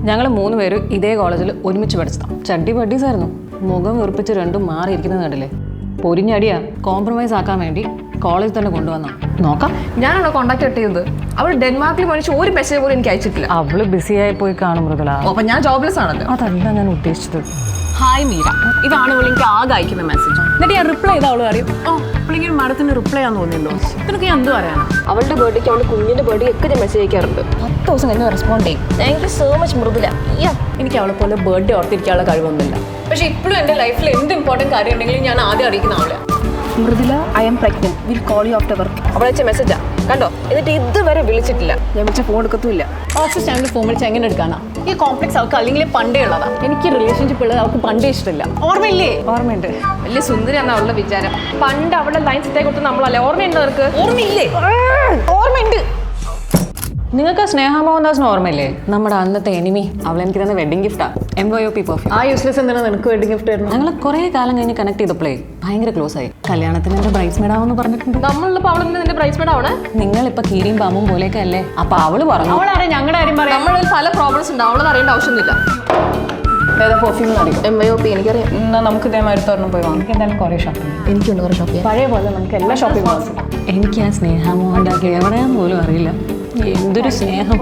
ഞങ്ങൾ 3 പേര് ഇതേ കോളേജിൽ ഒരുമിച്ച് പഠിച്ചതാണ്. ചട്ടി പട്ടീസ് ആയിരുന്നു. മുഖം വെറുപ്പിച്ച് രണ്ടും മാറിയിരിക്കുന്നത് കണ്ടില്ലേ? പൊരിഞ്ഞടിയാ. കോംപ്രമൈസ് ആക്കാൻ വേണ്ടി കോളേജിൽ തന്നെ കൊണ്ടുവന്നു. നോക്കാം. ഞാനാണോ കോൺടാക്ട് ചെയ്തത്? അവൾ ഡെൻമാർക്കിൽ മനുഷ്യ ഒരു മെസ്സേജ് പോലും എനിക്ക് അയച്ചിട്ടില്ല. അവള് ബിസിയായി പോയി കാണും മൃദുല. അപ്പൊ ഞാൻ ജോബ്ലെസ് ആണല്ലോ. അതല്ല ഞാൻ ഉദ്ദേശിച്ചത്. ഹായ് മീര, ഇതാണ് അവൾ എനിക്ക് ആകെ അയക്കുന്ന മെസ്സേജ്. എന്നിട്ട് ഞാൻ റിപ്ലൈ ചെയ്ത അവൾ അറിയും, ഓ അവളിങ്ങനെ മാഡത്തിന് റിപ്ലൈ ആണെന്ന് തോന്നിയല്ലോ. നിനക്ക് ഞാൻ എന്ത് പറയാനാ? അവളുടെ ബർത്ത്ഡേക്ക് അവളുടെ കുഞ്ഞിന്റെ ബർത്ത്ഡേ ഒക്കെ ഞാൻ മെസ്സേജ് അയക്കാറുണ്ട്. 10 ദിവസം കഴിഞ്ഞ് റെസ്പോണ്ട് ചെയ്യും. Thank you so much Mridula. എനിക്ക് അവളെ പോലെ ബർത്ത്ഡേ ഓർത്തിരിക്കാനുള്ള കഴിവൊന്നുമില്ല. പക്ഷെ ഇപ്പോഴും എൻ്റെ ലൈഫിൽ എന്ത് ഇമ്പോർട്ടൻറ്റ് കാര്യം ഉണ്ടെങ്കിലും ഞാൻ ആദ്യം അറിയിക്കുന്ന ആളെ. Mridula, I am pregnant, will call you after work. അവളയച്ച മെസ്സേജാ കണ്ടോ? എന്നിട്ട് ഇതുവരെ വിളിച്ചിട്ടില്ല. ഞാൻ വിളിച്ച ഫോൺ എടുക്കത്തുമില്ല. ഓഫീസ് ടൈമിൽ ഫോൺ വിളിച്ച് എങ്ങനെ എടുക്കാനാ? ഈ കോംപ്ലക്സ് അവൾക്ക് അല്ലെങ്കിൽ പണ്ടേ ഉള്ളതാ. എനിക്ക് റിലേഷൻഷിപ്പ് ഉള്ളത് അവൾക്ക് പണ്ടേ ഇഷ്ടമില്ല. ഓർമ്മയില്ലേ? ഓർമ്മയുണ്ട്. വലിയ സുന്ദരിയാണെന്ന് അവളുടെ വിചാരം. പണ്ട് അവളുടെ ലൈൻ സെറ്റായി കൊടുത്ത് നമ്മളല്ലേ? ഓർമ്മയുണ്ടോ അവർക്ക്? ഓർമ്മയില്ലേ? ഓർമ്മയുണ്ട്. നിങ്ങൾക്ക് സ്നേഹ മോഹൻദാസിന് ഓർമ്മയില്ലേ? നമ്മുടെ അന്നത്തെ എനിമി. അവൾ എനിക്ക് തന്ന വെഡിങ് ഗിഫ്റ്റാ MYOP പെർഫ്യൂം. ആ യൂസ്ലെസ് എന്തിനാ നിനക്ക് വെഡിങ് ഗിഫ്റ്റ് ആയിരുന്നു? ഞങ്ങൾ കുറെ കാലം കഴിഞ്ഞ് കണക്ട് ചെയ്തപ്പോഴേ ഭയങ്കര ക്ലോസ് ആയി. കല്യാണത്തിന് എന്റെ ബ്രൈസ് മെയ്ഡാവെന്ന് പറഞ്ഞിട്ടുണ്ട്. നമ്മളിപ്പോ അവളെന്ന് നിന്റെ ബ്രൈസ് മെയ്ഡ് ആവണേ? നിങ്ങളിപ്പോ കീരിയും പാമ്പും പോലെയൊക്കെ അല്ലേ? അപ്പൊ അവള് പറഞ്ഞു. അവളാരെ ഞങ്ങളുടെ കാര്യം പറയാം. നമ്മളിൽ പല പ്രോബ്ലംസ് ഉണ്ട്. അവളത് അറിയേണ്ട ആവശ്യമൊന്നുമില്ല. ഏതാ പെർഫ്യൂം അറിയാം? MYOP എനിക്കറിയാം. എന്നാൽ നമുക്ക് ഇതേമാതിരി തുറന്നു പോയി വാങ്ങാം. എന്തായാലും കുറേ ഷോപ്പിംഗ്. എനിക്കുണ്ട് കുറേ ഷോപ്പ് ചെയ്യാൻ. പഴയ പോലെ നമുക്ക് എല്ലാ ഷോപ്പിംഗ് മാസം. എനിക്ക് ആ സ്നേഹ മോഹൻദാസ് എവിടെയാന്ന് പോലും അറിയില്ല. എന്തൊരു സ്നേഹം.